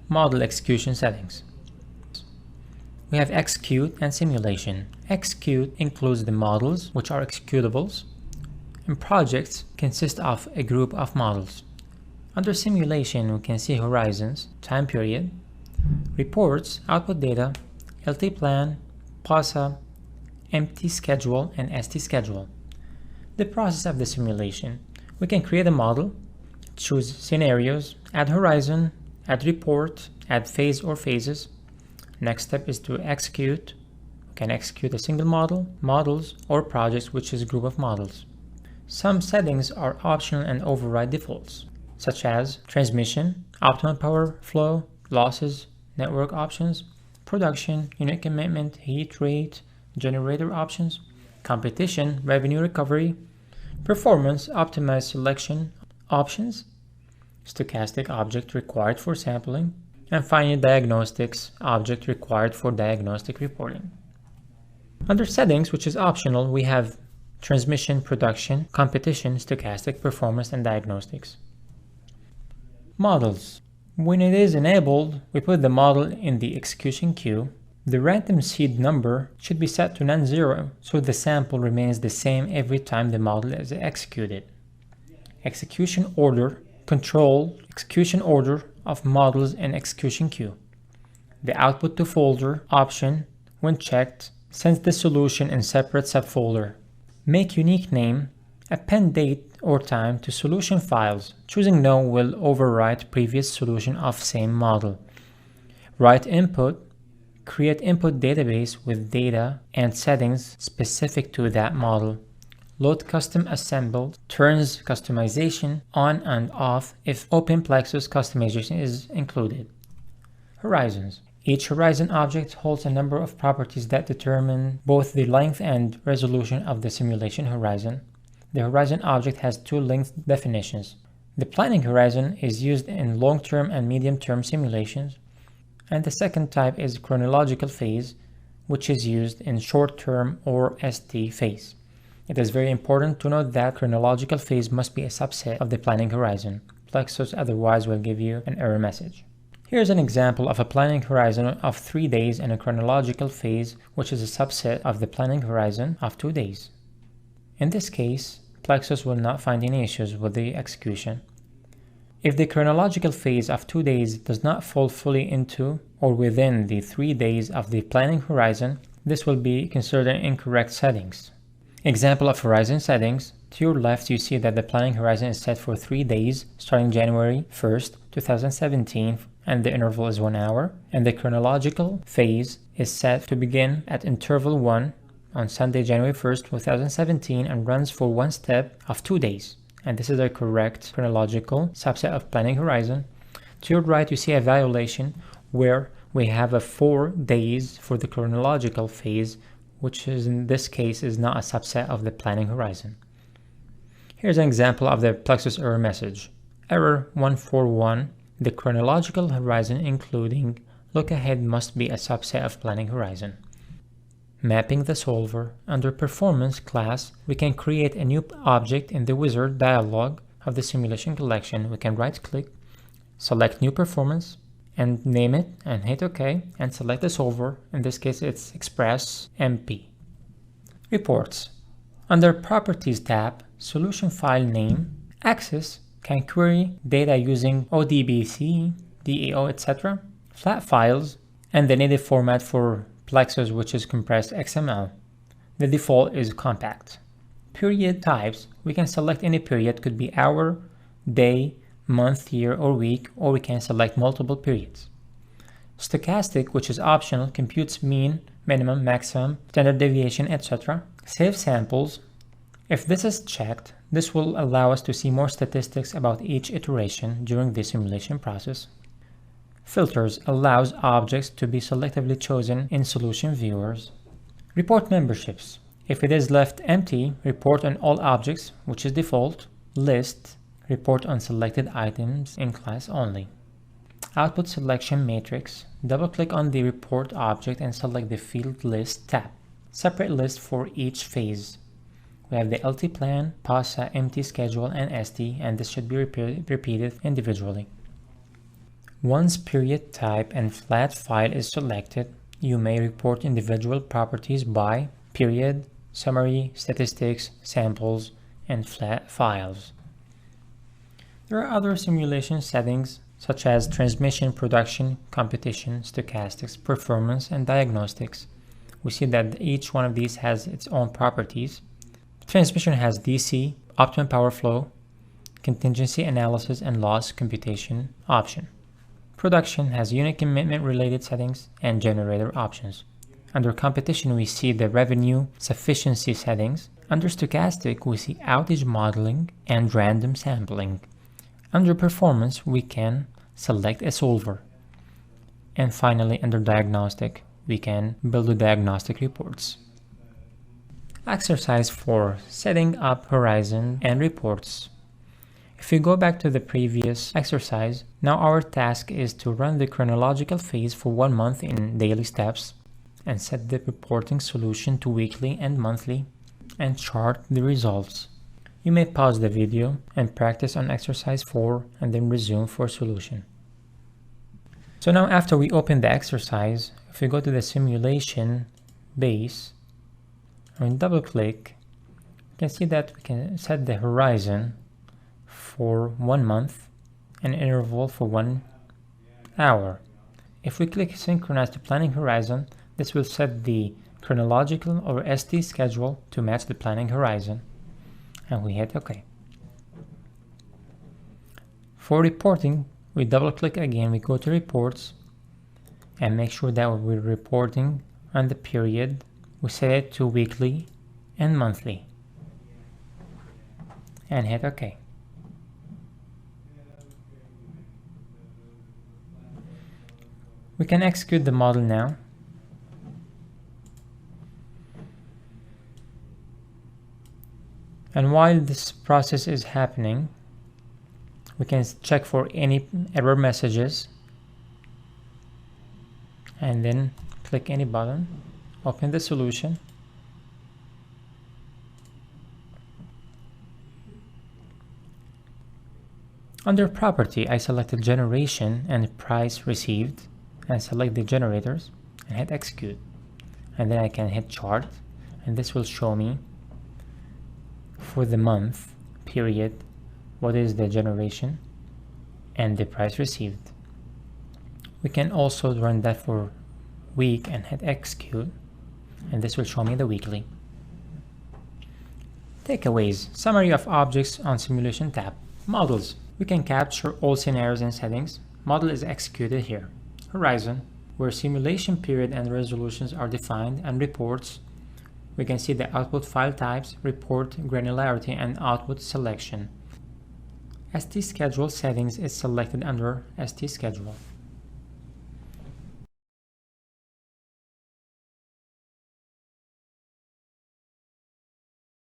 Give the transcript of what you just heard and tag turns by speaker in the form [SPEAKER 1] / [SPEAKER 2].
[SPEAKER 1] Model execution settings. We have execute and simulation. Execute includes the models, which are executables, and projects consist of a group of models. Under simulation, we can see horizons, time period, reports, output data, LT plan, PASA, MT schedule, and ST schedule. The process of the simulation. We can create a model, choose scenarios, add horizon, add report, add phase or phases. Next step is to execute. We can execute a single model, models, or projects, which is a group of models. Some settings are optional and override defaults, such as transmission, optimal power flow, losses, network options, production, unit commitment, heat rate, generator options, competition, revenue recovery, performance, optimized selection options, stochastic object required for sampling, and finally diagnostics object required for diagnostic reporting. Under settings, which is optional, we have transmission, production, competition, stochastic, performance, and diagnostics. Models. When it is enabled, we put the model in the execution queue. The random seed number should be set to non-zero, so the sample remains the same every time the model is executed. Execution order. Control execution order of models in execution queue. The output to folder option, when checked, sends the solution in separate subfolder. Make unique name. Append date or time to solution files. Choosing no will overwrite previous solution of same model. Write input. Create input database with data and settings specific to that model. Load custom assembled. Turns customization on and off if open PLEXOS customization is included. Horizons. Each horizon object holds a number of properties that determine both the length and resolution of the simulation horizon. The horizon object has two length definitions. The planning horizon is used in long-term and medium-term simulations, and the second type is chronological phase, which is used in short-term or ST phase. It is very important to note that chronological phase must be a subset of the planning horizon. PLEXOS otherwise will give you an error message. Here's an example of a planning horizon of 3 days and a chronological phase, which is a subset of the planning horizon of 2 days. In this case, PLEXOS will not find any issues with the execution. If the chronological phase of 2 days does not fall fully into or within the 3 days of the planning horizon, this will be considered incorrect settings. Example of horizon settings. To your left, you see that the planning horizon is set for 3 days, starting January 1st, 2017, and the interval is 1 hour. And the chronological phase is set to begin at interval 1 on Sunday, January 1st, 2017, and runs for one step of 2 days. And this is a correct chronological subset of planning horizon. To your right, you see a violation where we have a 4 days for the chronological phase, which is in this case is not a subset of the planning horizon. Here's an example of the PLEXOS error message. Error 141. The chronological horizon including look ahead must be a subset of planning horizon. Mapping the solver. Under performance class, we can create a new object in the wizard dialog of the simulation collection. We can right click, select new performance, and name it and hit OK and select the solver. In this case, it's Express MP. Reports. Under Properties tab, Solution File Name, Access can query data using ODBC, DAO, etc., flat files, and the native format for PLEXOS, which is compressed XML. The default is compact. Period types. We can select any period, could be hour, day, month, year, or week, or we can select multiple periods. Stochastic, which is optional, computes mean, minimum, maximum, standard deviation, etc. Save samples. If this is checked, this will allow us to see more statistics about each iteration during the simulation process. Filters allows objects to be selectively chosen in solution viewers. Report memberships. If it is left empty, report on all objects, which is default. List. Report on selected items in class only. Output selection matrix. Double-click on the report object and select the Field List tab. Separate list for each phase. We have the LT plan, PASA, MT schedule, and ST, and this should be repeated individually. Once period type and flat file is selected, you may report individual properties by period, summary, statistics, samples, and flat files. There are other simulation settings such as transmission, production, competition, stochastics, performance, and diagnostics. We see that each one of these has its own properties. Transmission has DC, optimum power flow, contingency analysis, and loss computation option. Production has unit commitment related settings and generator options. Under competition, we see the revenue sufficiency settings. Under stochastic, we see outage modeling and random sampling. Under performance, we can select a solver. And finally, under diagnostic, we can build the diagnostic reports. Exercise 4. Setting up horizon and reports. If we go back to the previous exercise, now our task is to run the chronological phase for 1 month in daily steps and set the reporting solution to weekly and monthly and chart the results. You may pause the video and practice on exercise 4 and then resume for solution. So now after we open the exercise, if we go to the simulation base and double click, you can see that we can set the horizon for 1 month and interval for 1 hour. If we click synchronize to planning horizon, this will set the chronological or ST schedule to match the planning horizon, and we hit OK. For reporting, we double click again, we go to reports and make sure that we're reporting on the period. We set it to weekly and monthly and hit OK. We can execute the model now. And while this process is happening, we can check for any error messages and then click any button, open the solution. Under property, I selected generation and price received and select the generators and hit execute. And then I can hit chart and this will show me for the month period what is the generation and the price received. We can also run that for week and hit execute and this will show me the weekly. Takeaways: summary of objects on simulation tab. Models: we can capture all scenarios and settings. Model is executed here. Horizon, where simulation period and resolutions are defined, and reports, we can see the output file types, report granularity, and output selection. ST schedule settings is selected under ST schedule.